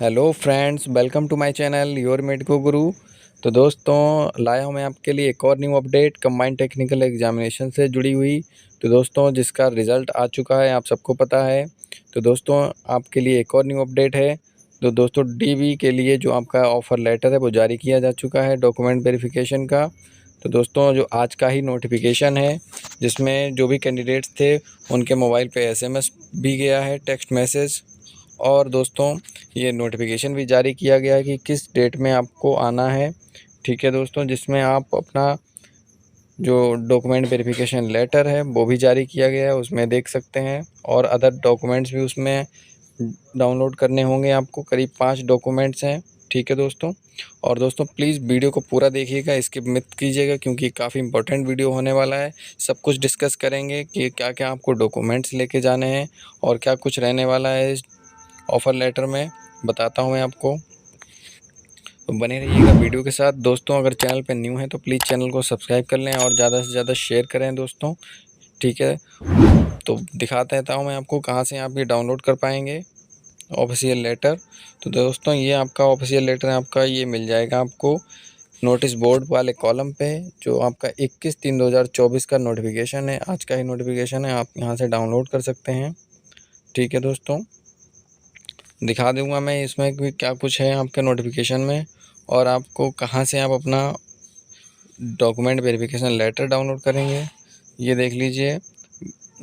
Hello friends, welcome to my channel your medico guru. तो दोस्तों, लाया हूँ मैं आपके लिए एक और new update combined technical examination से जुड़ी हुई। तो दोस्तों, जिसका रिज़ल्ट आ चुका है, आप सबको पता है। तो दोस्तों, आपके लिए एक और न्यू अपडेट है। तो दोस्तों, डीवी के लिए जो आपका ऑफ़र लेटर है वो जारी किया जा चुका है डॉक्यूमेंट वेरिफिकेशन का। तो दोस्तों, जो आज का ही नोटिफिकेशन है, जिसमें जो भी कैंडिडेट्स थे उनके मोबाइल पे एसएमएस भी गया है, टेक्स्ट मैसेज। और दोस्तों, ये नोटिफिकेशन भी जारी किया गया है कि किस डेट में आपको आना है। ठीक है दोस्तों, जिसमें आप अपना जो डॉक्यूमेंट वेरिफिकेशन लेटर है वो भी जारी किया गया है, उसमें देख सकते हैं। और अदर डॉक्यूमेंट्स भी उसमें डाउनलोड करने होंगे आपको। करीब 5 डॉक्यूमेंट्स हैं। ठीक है दोस्तों। और दोस्तों, प्लीज़ वीडियो को पूरा देखिएगा, स्किप मत कीजिएगा, क्योंकि काफ़ी इंपॉर्टेंट वीडियो होने वाला है। सब कुछ डिस्कस करेंगे कि क्या क्या आपको डॉक्यूमेंट्स लेके जाने हैं और क्या कुछ रहने वाला है इस ऑफ़र लेटर में, बताता हूँ मैं आपको। तो बने रहिएगा वीडियो के साथ। दोस्तों, अगर चैनल पे न्यू हैं तो प्लीज़ चैनल को सब्सक्राइब कर लें और ज़्यादा से ज़्यादा शेयर करें दोस्तों। ठीक है, तो दिखाता रहता हूँ मैं आपको कहाँ से आप ये डाउनलोड कर पाएंगे ऑफिशियल लेटर। तो दोस्तों, ये आपका ऑफिशियल लेटर है, आपका ये मिल जाएगा आपको नोटिस बोर्ड वाले कॉलम पे। जो आपका 21/3/2024 का नोटिफिकेशन है, आज का ही नोटिफिकेशन है, आप यहाँ से डाउनलोड कर सकते हैं। ठीक है दोस्तों, दिखा दूंगा मैं इसमें कि क्या कुछ है आपके नोटिफिकेशन में और आपको कहाँ से आप अपना डॉक्यूमेंट वेरिफिकेशन लेटर डाउनलोड करेंगे। ये देख लीजिए,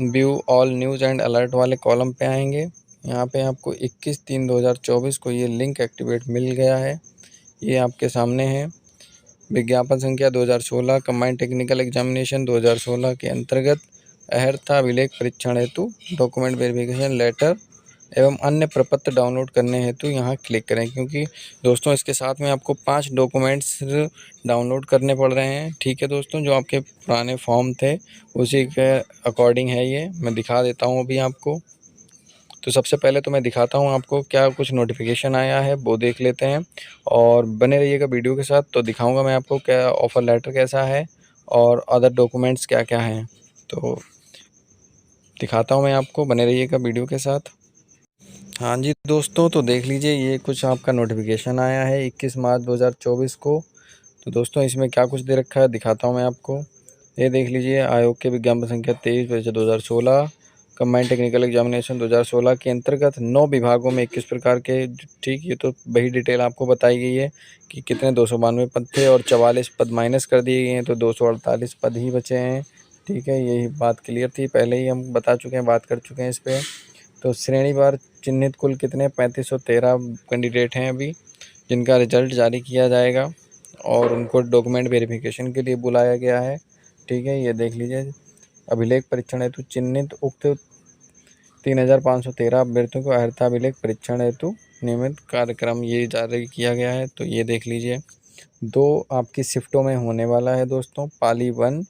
view all news and alert वाले कॉलम पे आएंगे। यहाँ पे आपको 21/3/2024 को ये लिंक एक्टिवेट मिल गया है। ये आपके सामने है। विज्ञापन संख्या 2016 कंबाइंड टेक्निकल एग्जामिनेशन 2016 के अंतर्गत अहर्ता अभिलेख परीक्षण हेतु डॉक्यूमेंट वेरिफिकेशन लेटर एवं अन्य प्रपत्र डाउनलोड करने हेतु यहाँ क्लिक करें। क्योंकि दोस्तों, इसके साथ में आपको 5 डॉक्यूमेंट्स डाउनलोड करने पड़ रहे हैं। ठीक है दोस्तों, जो आपके पुराने फॉर्म थे उसी के अकॉर्डिंग है। ये मैं दिखा देता हूँ अभी आपको। तो सबसे पहले तो मैं दिखाता हूँ आपको क्या कुछ नोटिफिकेशन आया है, वो देख लेते हैं और बने रहिएगा वीडियो के साथ। तो दिखाऊंगा मैं आपको क्या ऑफ़र लेटर कैसा है और अदर डॉक्यूमेंट्स क्या क्या हैं। तो दिखाता हूँ मैं आपको, बने रहिएगा वीडियो के साथ। हाँ जी दोस्तों, तो देख लीजिए, ये कुछ आपका नोटिफिकेशन आया है 21 मार्च 2024 को। तो दोस्तों, इसमें क्या कुछ दे रखा है दिखाता हूँ मैं आपको। ये देख लीजिए, आयोग के विज्ञापन संख्या 23/2016 कंबाइंड टेक्निकल एग्जामिनेशन 2016 के अंतर्गत 9 विभागों में 21 प्रकार के। ठीक, ये तो वही डिटेल आपको बताई गई है कि कितने 292 पद थे और 44 पद माइनस कर दिए गए हैं, तो 248 पद ही बचे हैं। ठीक है, यही बात क्लियर थी, पहले ही हम बता चुके हैं, बात कर चुके हैं इस पर। तो श्रेणीवार चिन्हित कुल कितने 3513 कैंडिडेट हैं अभी, जिनका रिजल्ट जारी किया जाएगा और उनको डॉक्यूमेंट वेरिफिकेशन के लिए बुलाया गया है। ठीक है, ये देख लीजिए, अभिलेख परीक्षण हेतु चिन्हित उक्त 3513 अभ्यर्थियों को अर्हता अभिलेख परीक्षण हेतु नियमित कार्यक्रम ये जारी किया गया है। तो ये देख लीजिए, 2 आपकी शिफ्टों में होने वाला है दोस्तों। पाली 1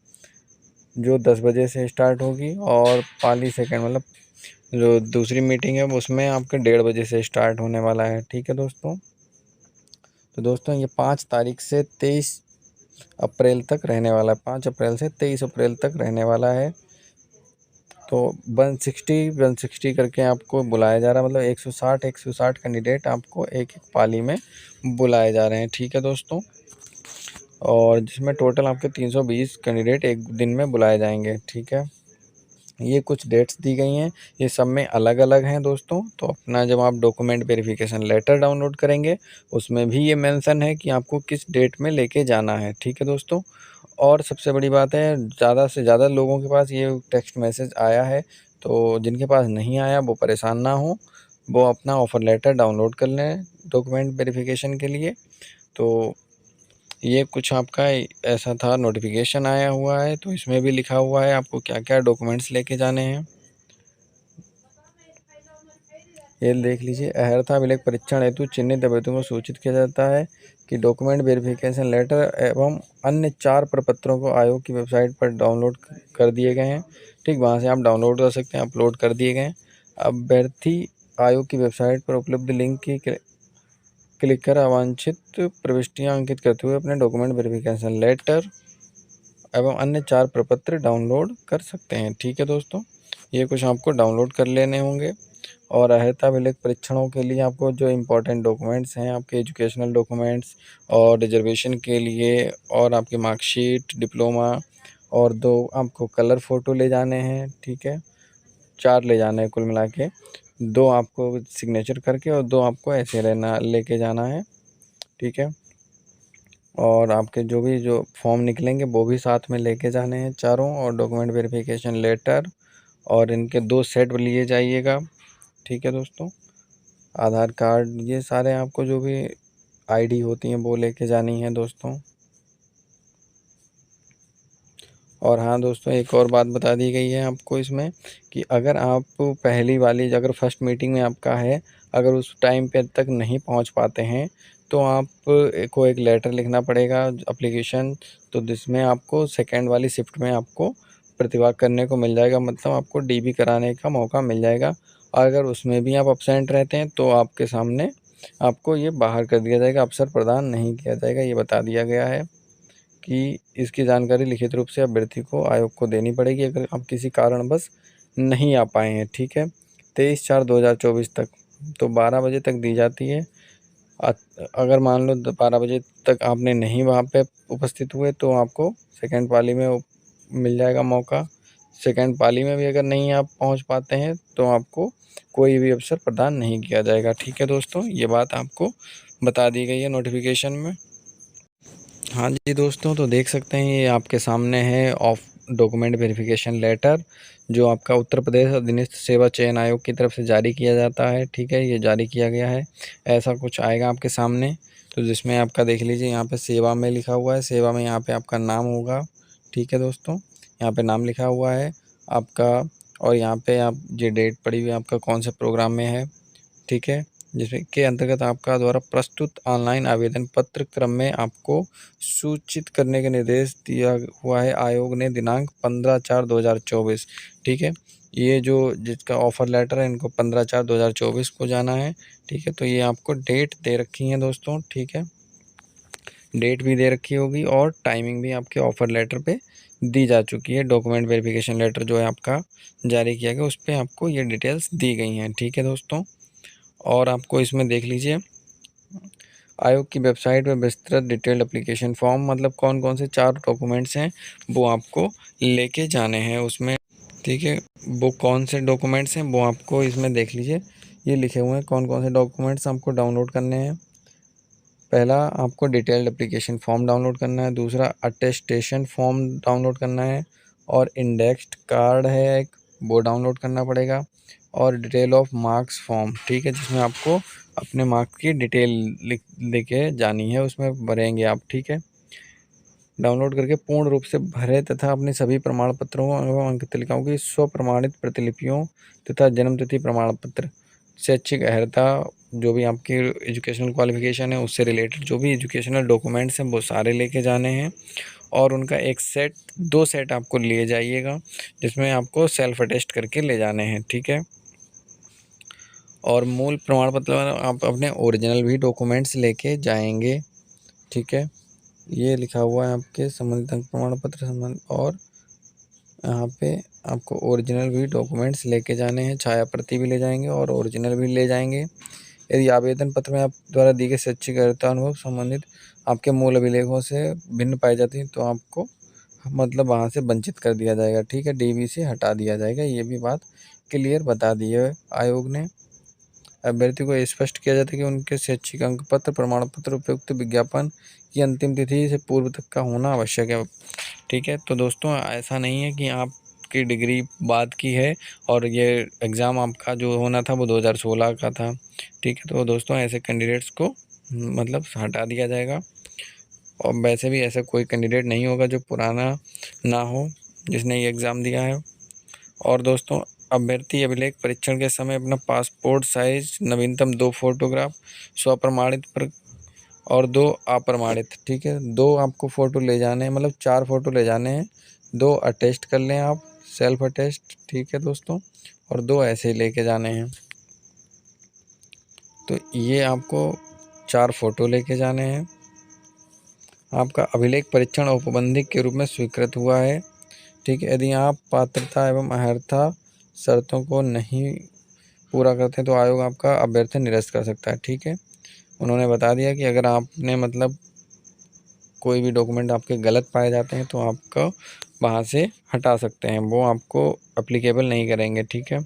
जो 10 बजे से स्टार्ट होगी और पाली सेकंड मतलब जो दूसरी मीटिंग है उसमें आपके 1:30 बजे से स्टार्ट होने वाला है। ठीक है दोस्तों। तो दोस्तों, ये 5 तारीख से 23 अप्रैल तक रहने वाला है। 5 अप्रैल से 23 अप्रैल तक रहने वाला है। तो 160 करके आपको बुलाया जा रहा है, मतलब 160 कैंडिडेट आपको एक एक पाली में बुलाए जा रहे हैं। ठीक है दोस्तों, और जिसमें टोटल आपके 320 कैंडिडेट एक दिन में बुलाए जाएंगे। ठीक है, ये कुछ डेट्स दी गई हैं, ये सब में अलग अलग हैं दोस्तों। तो अपना जब आप डॉक्यूमेंट वेरिफिकेशन लेटर डाउनलोड करेंगे उसमें भी ये मेंशन है कि आपको किस डेट में लेके जाना है। ठीक है दोस्तों, और सबसे बड़ी बात है, ज़्यादा से ज़्यादा लोगों के पास ये टेक्स्ट मैसेज आया है। तो जिनके पास नहीं आया वो परेशान ना हो, वो अपना ऑफ़र लेटर डाउनलोड कर लें डॉक्यूमेंट वेरिफिकेशन के लिए। तो ये कुछ आपका ऐसा था, नोटिफिकेशन आया हुआ है, तो इसमें भी लिखा हुआ है आपको क्या क्या डॉक्यूमेंट्स लेके जाने हैं। ये देख लीजिए, अहर्ता अभिलेख परीक्षण हेतु चिन्हित अभ्यर्थियों को सूचित किया जाता है कि डॉक्यूमेंट वेरिफिकेशन लेटर एवं अन्य 4 प्रपत्रों को आयोग की वेबसाइट पर डाउनलोड कर दिए गए हैं। ठीक, वहाँ से आप डाउनलोड कर सकते हैं, अपलोड कर दिए गए हैं। अभ्यर्थी आयोग की वेबसाइट पर उपलब्ध लिंक की क्लिक कर अवांछित प्रविष्टियाँ अंकित करते हुए अपने डॉक्यूमेंट वेरिफिकेशन लेटर एवं अन्य 4 प्रपत्र डाउनलोड कर सकते हैं। ठीक है दोस्तों, ये कुछ आपको डाउनलोड कर लेने होंगे और अर्हता अभिलेख परीक्षणों के लिए आपको जो इम्पोर्टेंट डॉक्यूमेंट्स हैं, आपके एजुकेशनल डॉक्यूमेंट्स और रिजर्वेशन के लिए, और आपकी मार्कशीट, डिप्लोमा, और 2 आपको कलर फ़ोटो ले जाने हैं, ठीक है। 4 ले जाने हैं कुल मिला के, 2 आपको सिग्नेचर करके और 2 आपको ऐसे रहना लेके जाना है, ठीक है। और आपके जो फॉर्म निकलेंगे वो भी साथ में लेके जाने हैं चारों, और डॉक्यूमेंट वेरिफिकेशन लेटर, और इनके 2 सेट लिए जाइएगा, ठीक है दोस्तों। आधार कार्ड, ये सारे आपको जो भी आईडी होती हैं वो लेके जानी है दोस्तों। और हाँ दोस्तों, एक और बात बता दी गई है आपको इसमें कि अगर आप पहली वाली, अगर फर्स्ट मीटिंग में आपका है, अगर उस टाइम पे तक नहीं पहुंच पाते हैं तो आप को एक लेटर लिखना पड़ेगा, एप्लीकेशन, तो जिसमें आपको सेकंड वाली शिफ्ट में आपको प्रतिभाग करने को मिल जाएगा, मतलब आपको डीबी कराने का मौका मिल जाएगा। अगर उसमें भी आप अब्सेंट रहते हैं तो आपके सामने आपको ये बाहर कर दिया जाएगा, अवसर प्रदान नहीं किया जाएगा, ये बता दिया गया है कि इसकी जानकारी लिखित रूप से अभ्यर्थी को आयोग को देनी पड़ेगी अगर आप किसी कारणवश नहीं आ पाए हैं, ठीक है। 23/4/2024 तक, तो 12 बजे तक दी जाती है। अ अगर मान लो 12 बजे तक आपने नहीं वहाँ पे उपस्थित हुए तो आपको सेकंड पाली में मिल जाएगा मौका। सेकंड पाली में भी अगर नहीं आप पहुँच पाते हैं तो आपको कोई भी अवसर प्रदान नहीं किया जाएगा, ठीक है दोस्तों। ये बात आपको बता दी गई है नोटिफ़िकेशन में। हाँ जी दोस्तों, तो देख सकते हैं ये आपके सामने है ऑफ डॉक्यूमेंट वेरिफिकेशन लेटर, जो आपका उत्तर प्रदेश अधीनस्थ सेवा चयन आयोग की तरफ से जारी किया जाता है, ठीक है। ये जारी किया गया है, ऐसा कुछ आएगा आपके सामने, तो जिसमें आपका देख लीजिए यहाँ पे सेवा में लिखा हुआ है, सेवा में यहाँ पे आपका नाम होगा, ठीक है दोस्तों। यहाँ पे नाम लिखा हुआ है आपका, और यहाँ पे आप ये डेट पड़ी हुई है आपका कौन से प्रोग्राम में है, ठीक है। जिसमें के अंतर्गत आपका द्वारा प्रस्तुत ऑनलाइन आवेदन पत्र क्रम में आपको सूचित करने का निर्देश दिया हुआ है आयोग ने दिनांक 15/4/2024, ठीक है। ये जो जिसका ऑफ़र लेटर है इनको 15/4/2024 को जाना है, ठीक है। तो ये आपको डेट दे रखी है दोस्तों, ठीक है। डेट भी दे रखी होगी और टाइमिंग भी आपके ऑफ़र लेटर पे दी जा चुकी है। डॉक्यूमेंट वेरिफिकेशन लेटर जो है आपका जारी किया गया, उस पे आपको ये डिटेल्स दी गई हैं, ठीक है दोस्तों। और आपको इसमें देख लीजिए आयोग की वेबसाइट में विस्तृत डिटेल्ड एप्लीकेशन फॉर्म, मतलब कौन कौन से 4 डॉक्यूमेंट्स हैं वो आपको लेके जाने हैं उसमें, ठीक है। वो कौन से डॉक्यूमेंट्स हैं वो आपको इसमें देख लीजिए, ये लिखे हुए हैं कौन कौन से डॉक्यूमेंट्स आपको डाउनलोड करने हैं। पहला आपको डिटेल्ड एप्लीकेशन फॉर्म डाउनलोड करना है, दूसरा अटेस्टेशन फॉर्म डाउनलोड करना है, और इंडेक्स्ड कार्ड है एक, वो डाउनलोड करना पड़ेगा, और डिटेल ऑफ मार्क्स फॉर्म, ठीक है, जिसमें आपको अपने मार्क्स की डिटेल लेके जानी है, उसमें भरेंगे आप, ठीक है। डाउनलोड करके पूर्ण रूप से भरें तथा अपने सभी प्रमाण पत्रों एवं अंक तालिकाओं की स्वप्रमाणित प्रतिलिपियों तथा जन्मतिथि प्रमाण पत्र, शैक्षिक अर्हता, जो भी आपकी एजुकेशनल क्वालिफिकेशन है उससे रिलेटेड जो भी एजुकेशनल डॉक्यूमेंट्स हैं वो सारे लेके जाने हैं, और उनका एक सेट 2 सेट आपको लिए जाइएगा, जिसमें आपको सेल्फ अटेस्ट करके ले जाने हैं, ठीक है। और मूल प्रमाण पत्र आप अपने ओरिजिनल भी डॉक्यूमेंट्स लेके जाएंगे, ठीक है। ये लिखा हुआ है आपके संबंधित अंक प्रमाण पत्र संबंध, और यहाँ पे आपको ओरिजिनल भी डॉक्यूमेंट्स लेके जाने हैं, छाया प्रति भी ले जाएंगे और ओरिजिनल भी ले जाएंगे। यदि आवेदन पत्र में आप द्वारा दी गई शैक्षिक अर्हता अनुभव संबंधित आपके मूल अभिलेखों से भिन्न पाई जाती है तो आपको मतलब वहाँ से वंचित कर दिया जाएगा, ठीक है, डीबी से हटा दिया जाएगा। ये भी बात क्लियर बता दी है आयोग ने। अभ्यर्थी को स्पष्ट किया जाता है कि उनके शैक्षिक अंक पत्र, प्रमाण पत्र, उपयुक्त विज्ञापन की अंतिम तिथि से पूर्व तक का होना आवश्यक है, ठीक है। तो दोस्तों ऐसा नहीं है कि आपकी डिग्री बाद की है और ये एग्ज़ाम आपका जो होना था वो 2016 का था, ठीक है। तो दोस्तों ऐसे कैंडिडेट्स को मतलब हटा दिया जाएगा, और वैसे भी ऐसा कोई कैंडिडेट नहीं होगा जो पुराना ना हो जिसने ये एग्ज़ाम दिया है। और दोस्तों अभ्यर्थी अभिलेख परीक्षण के समय अपना पासपोर्ट साइज नवीनतम 2 फोटोग्राफ स्वप्रमाणित पर और 2 अप्रमाणित, ठीक है। 2 आपको फ़ोटो ले जाने हैं, मतलब 4 फ़ोटो ले जाने हैं, 2 अटेस्ट कर लें आप, सेल्फ अटेस्ट, ठीक है दोस्तों, और 2 ऐसे ही लेके जाने हैं। तो ये आपको 4 फ़ोटो लेके जाने हैं। आपका अभिलेख परीक्षण औपबंधिक के रूप में स्वीकृत हुआ है, ठीक है। यदि आप पात्रता एवं अर्हता शर्तों को नहीं पूरा करते हैं तो आयोग आपका अभ्यर्थी निरस्त कर सकता है। ठीक है, उन्होंने बता दिया कि अगर आपने मतलब कोई भी डॉक्यूमेंट आपके गलत पाए जाते हैं तो आपको वहाँ से हटा सकते हैं, वो आपको एप्लीकेबल नहीं करेंगे। ठीक है,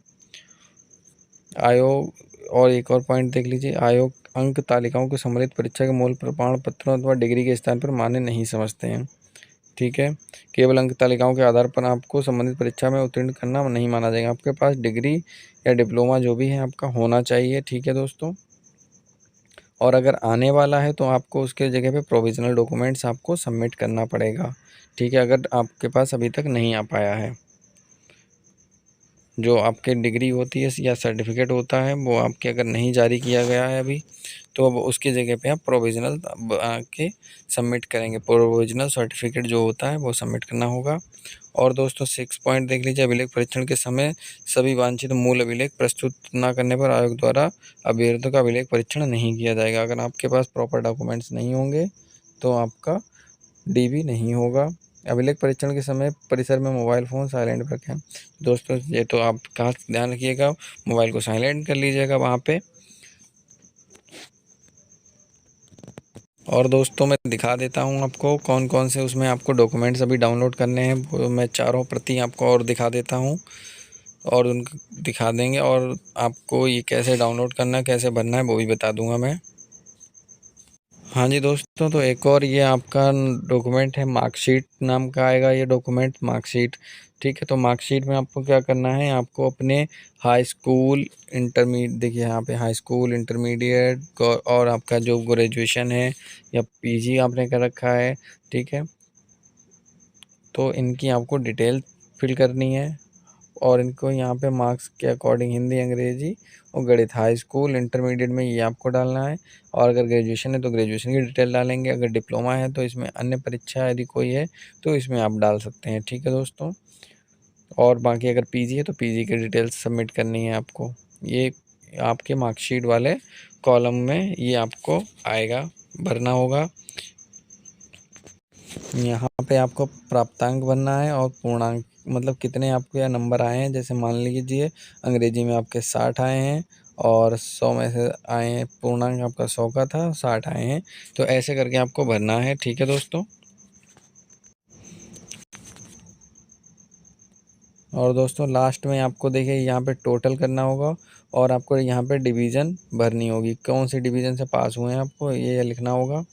आयोग और एक और पॉइंट देख लीजिए, आयोग अंक तालिकाओं को सम्मिलित परीक्षा के मूल प्रमाण पत्रों अथवा डिग्री के स्थान पर मान्य नहीं समझते हैं। ठीक है, केवल अंक तालिकाओं के आधार पर आपको संबंधित परीक्षा में उत्तीर्ण करना नहीं माना जाएगा। आपके पास डिग्री या डिप्लोमा जो भी है आपका होना चाहिए। ठीक है दोस्तों, और अगर आने वाला है तो आपको उसके जगह पे प्रोविज़नल डॉक्यूमेंट्स आपको सबमिट करना पड़ेगा। ठीक है, अगर आपके पास अभी तक नहीं आ पाया है, जो आपके डिग्री होती है या सर्टिफिकेट होता है वो आपके अगर नहीं जारी किया गया है अभी, तो अब उसकी जगह पे आप प्रोविज़नल के सबमिट करेंगे। प्रोविज़नल सर्टिफिकेट जो होता है वो सबमिट करना होगा। और दोस्तों 6 पॉइंट देख लीजिए, अभिलेख परीक्षण के समय सभी वांछित मूल अभिलेख प्रस्तुत न करने पर आयोग द्वारा अभ्यर्थियों का अभिलेख परीक्षण नहीं किया जाएगा। अगर आपके पास प्रॉपर डॉक्यूमेंट्स नहीं होंगे तो आपका डीबी नहीं होगा। अभिलेख परीक्षण के समय परिसर में मोबाइल फ़ोन साइलेंट पर रखें। दोस्तों ये तो आप खास ध्यान रखिएगा, मोबाइल को साइलेंट कर लीजिएगा वहाँ पे। और दोस्तों मैं दिखा देता हूँ आपको कौन कौन से उसमें आपको डॉक्यूमेंट्स अभी डाउनलोड करने हैं, वो मैं चारों प्रति आपको और दिखा देता हूँ और उनको दिखा देंगे, और आपको ये कैसे डाउनलोड करना है, कैसे भरना है वो भी बता दूंगा मैं। हाँ जी दोस्तों, तो एक और ये आपका डॉक्यूमेंट है, मार्कशीट नाम का आएगा ये डॉक्यूमेंट, मार्कशीट। ठीक है, तो मार्कशीट में आपको क्या करना है, आपको अपने हाई स्कूल इंटरमीडिएट, देखिए यहाँ पे हाई स्कूल इंटरमीडिएट और आपका जो ग्रेजुएशन है या पीजी आपने कर रखा है, ठीक है, तो इनकी आपको डिटेल फिल करनी है और इनको यहाँ पे मार्क्स के अकॉर्डिंग हिंदी, अंग्रेजी और गणित, हाई स्कूल इंटरमीडिएट में ये आपको डालना है। और अगर ग्रेजुएशन है तो ग्रेजुएशन की डिटेल डालेंगे, अगर डिप्लोमा है तो इसमें अन्य परीक्षा यदि कोई है तो इसमें आप डाल सकते हैं। ठीक है दोस्तों, और बाकी अगर पीजी है तो पीजी की डिटेल्स सबमिट करनी है आपको। ये आपके मार्कशीट वाले कॉलम में ये आपको आएगा, भरना होगा। यहाँ पे आपको प्राप्तांक भरना है और पूर्णांक, मतलब कितने आपके यहाँ नंबर आए हैं। जैसे मान लीजिए अंग्रेजी में आपके 60 आए हैं और 100 में से आए हैं, पूर्णांक आपका 100 का था, 60 आए हैं, तो ऐसे करके आपको भरना है। ठीक है दोस्तों, और दोस्तों लास्ट में आपको देखिए यहाँ पे टोटल करना होगा और आपको यहाँ पे डिवीज़न भरनी होगी, कौन सी डिवीज़न से पास हुए हैं आपको ये लिखना होगा।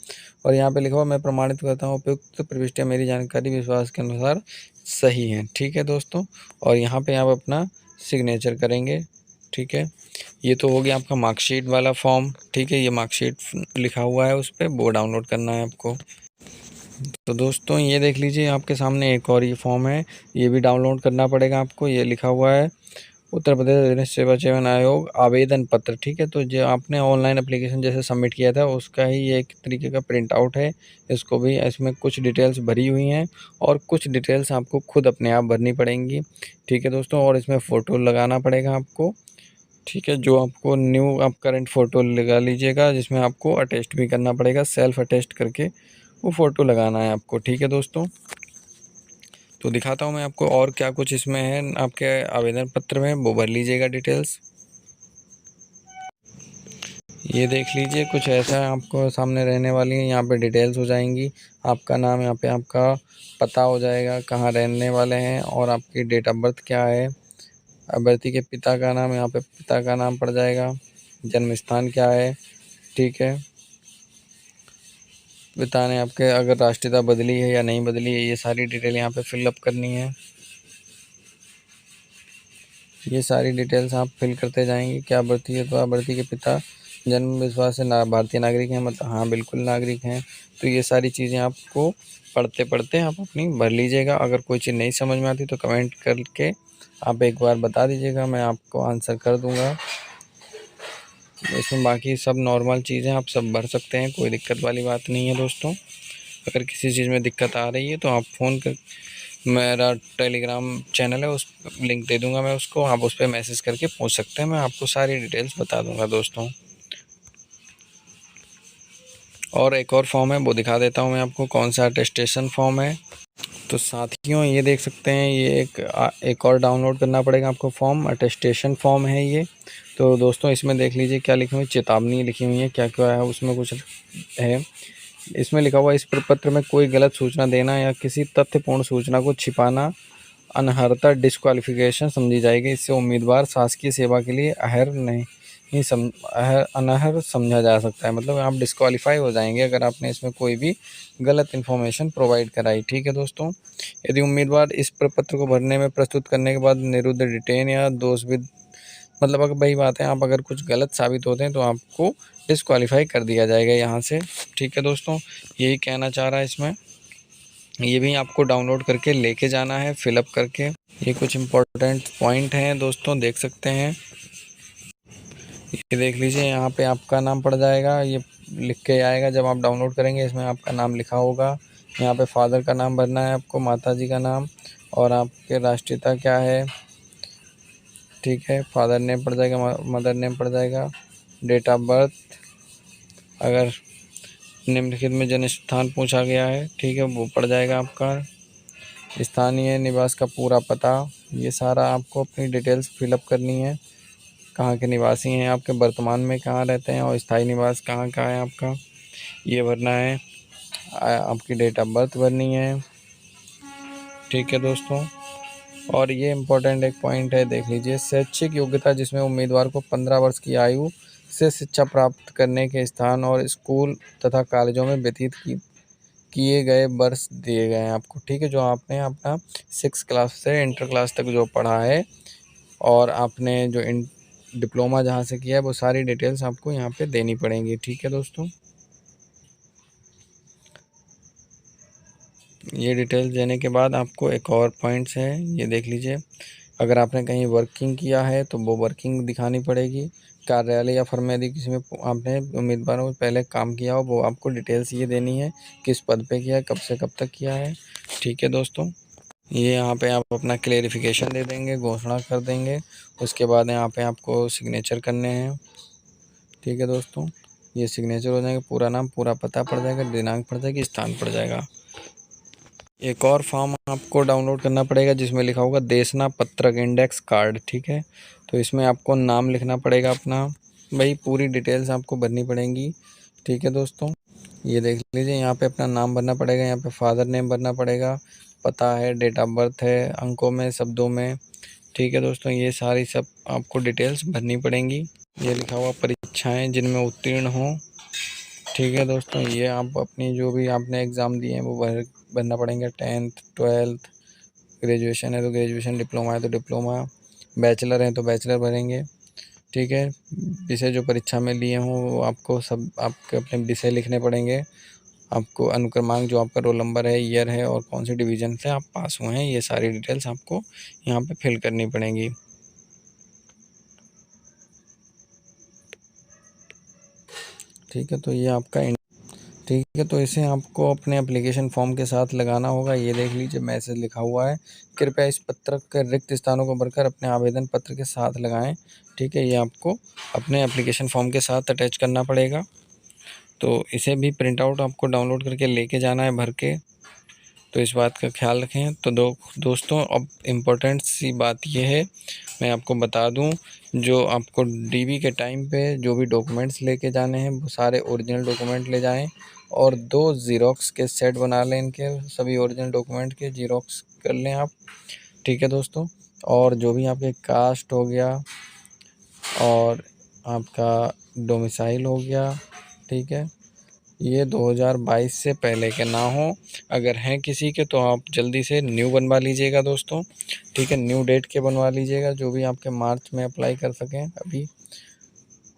और यहाँ पे लिखा हुआ मैं प्रमाणित करता हूँ उपयुक्त प्रविष्टियाँ मेरी जानकारी विश्वास के अनुसार सही हैं। ठीक है दोस्तों, और यहाँ पे आप अपना सिग्नेचर करेंगे। ठीक है, ये तो हो गया आपका मार्कशीट वाला फॉर्म। ठीक है, ये मार्कशीट लिखा हुआ है उस पर, वो डाउनलोड करना है आपको। तो दोस्तों ये देख लीजिए आपके सामने एक और ये फॉर्म है, ये भी डाउनलोड करना पड़ेगा आपको। ये लिखा हुआ है उत्तर प्रदेश सेवा चयन आयोग आवेदन पत्र। ठीक है, तो जो आपने ऑनलाइन एप्लीकेशन जैसे सबमिट किया था उसका ही ये एक तरीके का प्रिंट आउट है। इसको भी, इसमें कुछ डिटेल्स भरी हुई हैं और कुछ डिटेल्स आपको खुद अपने आप भरनी पड़ेंगी। ठीक है दोस्तों, और इसमें फ़ोटो लगाना पड़ेगा आपको। ठीक है, जो आपको न्यू आप करंट फ़ोटो लगा लीजिएगा, जिसमें आपको अटेस्ट भी करना पड़ेगा, सेल्फ अटेस्ट करके वो फ़ोटो लगाना है आपको। ठीक है दोस्तों, तो दिखाता हूँ मैं आपको और क्या कुछ इसमें है आपके आवेदन पत्र में, वो भर लीजिएगा डिटेल्स। ये देख लीजिए कुछ ऐसा आपको सामने रहने वाली है, यहाँ पे डिटेल्स हो जाएंगी, आपका नाम, यहाँ पे आपका पता हो जाएगा, कहाँ रहने वाले हैं, और आपकी डेट ऑफ बर्थ क्या है, अभ्यर्थी के पिता का नाम, यहाँ पे पिता का नाम पड़ जाएगा, जन्म स्थान क्या है। ठीक है, पिता ने आपके अगर राष्ट्रीयता बदली है या नहीं बदली है, ये सारी डिटेल यहाँ पे फिलअप करनी है। ये सारी डिटेल्स आप फिल करते जाएंगे। क्या भर्ती है, तो अभ्यर्थी के पिता जन्म विश्वास से भारतीय नागरिक हैं, मतलब हाँ बिल्कुल नागरिक हैं। तो ये सारी चीज़ें आपको पढ़ते पढ़ते आप अपनी भर लीजिएगा। अगर कोई चीज़ नहीं समझ में आती तो कमेंट करके आप एक बार बता दीजिएगा, मैं आपको आंसर कर दूँगा। इसमें बाकी सब नॉर्मल चीज़ें आप सब भर सकते हैं, कोई दिक्कत वाली बात नहीं है दोस्तों। अगर किसी चीज़ में दिक्कत आ रही है तो आप फ़ोन कर, मेरा टेलीग्राम चैनल है, उस लिंक दे दूंगा मैं उसको, आप उस पर मैसेज करके पूछ सकते हैं, मैं आपको सारी डिटेल्स बता दूंगा दोस्तों। और एक और फॉर्म है वो दिखा देता हूं मैं आपको, कौन सा अटेस्टेशन फॉर्म है। तो साथियों ये देख सकते हैं, ये एक और डाउनलोड करना पड़ेगा आपको फॉर्म, अटेस्टेशन फॉर्म है ये। तो दोस्तों इसमें देख लीजिए क्या लिखी हुई, चेतावनी लिखी हुई है, क्या क्या है उसमें कुछ है। इसमें लिखा हुआ है, इस प्रपत्र में कोई गलत सूचना देना या किसी तथ्यपूर्ण सूचना को छिपाना अनर्हता डिस्क्वालिफिकेशन समझी जाएगी। इससे उम्मीदवार शासकीय सेवा के लिए अनर्ह समझा जा सकता है। मतलब आप डिस्क्वालीफाई हो जाएंगे अगर आपने इसमें कोई भी गलत इन्फॉर्मेशन प्रोवाइड कराई। ठीक है दोस्तों, यदि उम्मीदवार इस प्रपत्र को भरने में प्रस्तुत करने के बाद निरुद्ध, डिटेन या दोषविद, मतलब अगर वही बात है, आप अगर कुछ गलत साबित होते हैं तो आपको डिस्क्वालीफाई कर दिया जाएगा यहाँ से। ठीक है दोस्तों, यही कहना चाह रहा है इसमें। ये भी आपको डाउनलोड करके लेके जाना है, फिलअप करके। ये कुछ इम्पोर्टेंट पॉइंट हैं दोस्तों, देख सकते हैं। ये देख लीजिए, यहाँ पे आपका नाम पड़ जाएगा, ये लिख के आएगा जब आप डाउनलोड करेंगे। इसमें आपका नाम लिखा होगा। यहाँ पे फादर का नाम भरना है आपको, माताजी का नाम, और आपके राष्ट्रीयता क्या है। ठीक है, फादर नेम पड़ जाएगा, मदर नेम पड़ जाएगा, डेट ऑफ बर्थ, अगर निम्नलिखित में जन्म स्थान पूछा गया है, ठीक है, वो पड़ जाएगा आपका। स्थानीय निवास का पूरा पता, ये सारा आपको अपनी डिटेल्स फिलअप करनी है। कहाँ के निवासी हैं, आपके वर्तमान में कहाँ रहते हैं, और स्थायी निवास कहाँ का है आपका, ये भरना है। आपकी डेट ऑफ बर्थ भरनी है। ठीक है दोस्तों, और ये इम्पोर्टेंट एक पॉइंट है, देख लीजिए। शैक्षिक योग्यता, जिसमें उम्मीदवार को 15 वर्ष की आयु से शिक्षा प्राप्त करने के स्थान और स्कूल तथा कॉलेजों में व्यतीत किए गए वर्ष दिए गए हैं आपको। ठीक है, जो आपने अपना 6 क्लास से इंटर क्लास तक जो पढ़ा है, और आपने जो डिप्लोमा जहाँ से किया है, वो सारी डिटेल्स आपको यहाँ पे देनी पड़ेंगी। ठीक है दोस्तों, ये डिटेल्स देने के बाद आपको एक और पॉइंट्स है, ये देख लीजिए। अगर आपने कहीं वर्किंग किया है तो वो वर्किंग दिखानी पड़ेगी। कार्यालय या फर्म में यदि किसी में आपने उम्मीदवारों को पहले काम किया हो, वो आपको डिटेल्स ये देनी है, किस पद पे किया है, कब से कब तक किया है। ठीक है दोस्तों, ये यहाँ पे आप अपना क्लेरिफिकेशन दे देंगे, घोषणा कर देंगे। उसके बाद यहाँ पे आपको सिग्नेचर करने हैं। ठीक है दोस्तों, ये सिग्नेचर हो जाएंगे, पूरा नाम, पूरा पता पड़ जाएगा, दिनांक पड़ जाएगी, स्थान पड़ जाएगा। एक और फॉर्म आपको डाउनलोड करना पड़ेगा, जिसमें लिखा होगा देशना पत्रक इंडेक्स कार्ड। ठीक है, तो इसमें आपको नाम लिखना पड़ेगा अपना, भाई पूरी डिटेल्स आपको भरनी पड़ेंगी। ठीक है दोस्तों, ये देख लीजिए, यहाँ पे अपना नाम भरना पड़ेगा, यहाँ पे फादर नेम भरना पड़ेगा, पता है, डेट ऑफ बर्थ है, अंकों में, शब्दों में। ठीक है दोस्तों, ये सारी सब आपको डिटेल्स भरनी पड़ेंगी। ये लिखा हुआ परीक्षाएं जिनमें उत्तीर्ण हों। ठीक है दोस्तों, ये आप अपनी जो भी आपने एग्ज़ाम दिए हैं वो भरना पड़ेंगे। 10th 12th, ग्रेजुएशन है तो ग्रेजुएशन, डिप्लोमा है तो डिप्लोमा, बैचलर है तो बैचलर भरेंगे। ठीक है, विषय जो परीक्षा में लिए हों वो आपको सब आपके अपने विषय लिखने पड़ेंगे। आपको अनुक्रमांक, जो आपका रोल नंबर है, ईयर है, और कौन सी डिवीज़न से आप पास हुए हैं, ये सारी डिटेल्स आपको यहाँ पे फिल करनी पड़ेंगी। ठीक है, तो ये आपका ठीक है, तो इसे आपको अपने एप्लीकेशन फॉर्म के साथ लगाना होगा। ये देख लीजिए, मैसेज लिखा हुआ है, कृपया इस पत्रक के रिक्त स्थानों को भरकर अपने आवेदन पत्र के साथ लगाएं। ठीक है, ये आपको अपने एप्लीकेशन फॉर्म के साथ अटैच करना पड़ेगा। तो इसे भी प्रिंट आउट आपको डाउनलोड करके लेके जाना है भर के। तो इस बात का ख्याल रखें। तो दोस्तों, अब इम्पोर्टेंट सी बात यह है, मैं आपको बता दूं, जो आपको डीवी के टाइम पे जो भी डॉक्यूमेंट्स लेके जाने हैं, वो सारे ओरिजिनल डॉक्यूमेंट ले जाएं, और 2 ज़ीरॉक्स के सेट बना लें, इनके सभी ओरिजिनल डॉक्यूमेंट के ज़ीरॉक्स कर लें आप। ठीक है दोस्तों, और जो भी आपके कास्ट हो गया और आपका डोमिसाइल हो गया, ठीक है, ये 2022 से पहले के ना हो। अगर हैं किसी के तो आप जल्दी से न्यू बनवा लीजिएगा दोस्तों। ठीक है, न्यू डेट के बनवा लीजिएगा, जो भी आपके मार्च में अप्लाई कर सकें अभी।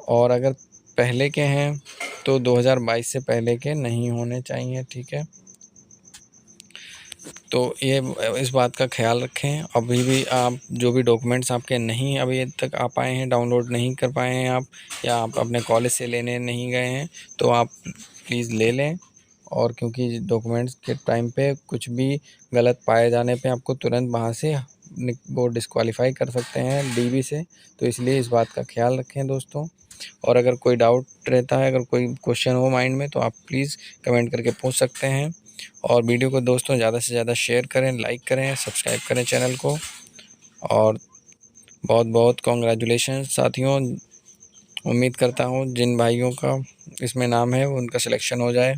और अगर पहले के हैं तो 2022 से पहले के नहीं होने चाहिए। ठीक है, तो ये इस बात का ख्याल रखें। अभी भी आप जो भी डॉक्यूमेंट्स आपके नहीं अभी तक आ पाए हैं, डाउनलोड नहीं कर पाए हैं आप, या आप अपने कॉलेज से लेने नहीं गए हैं, तो आप प्लीज़ ले लें। और क्योंकि डॉक्यूमेंट्स के टाइम पे कुछ भी गलत पाए जाने पे आपको तुरंत वहाँ से वो डिस्क्वालीफाई कर सकते हैं डीवी से, तो इसलिए इस बात का ख्याल रखें दोस्तों। और अगर कोई डाउट रहता है, अगर कोई क्वेश्चन हो माइंड में, तो आप प्लीज़ कमेंट करके पूछ सकते हैं। और वीडियो को दोस्तों ज़्यादा से ज़्यादा शेयर करें, लाइक करें, सब्सक्राइब करें चैनल को। और बहुत बहुत कॉन्ग्रेचुलेशन साथियों। उम्मीद करता हूँ जिन भाइयों का इसमें नाम है उनका सिलेक्शन हो जाए।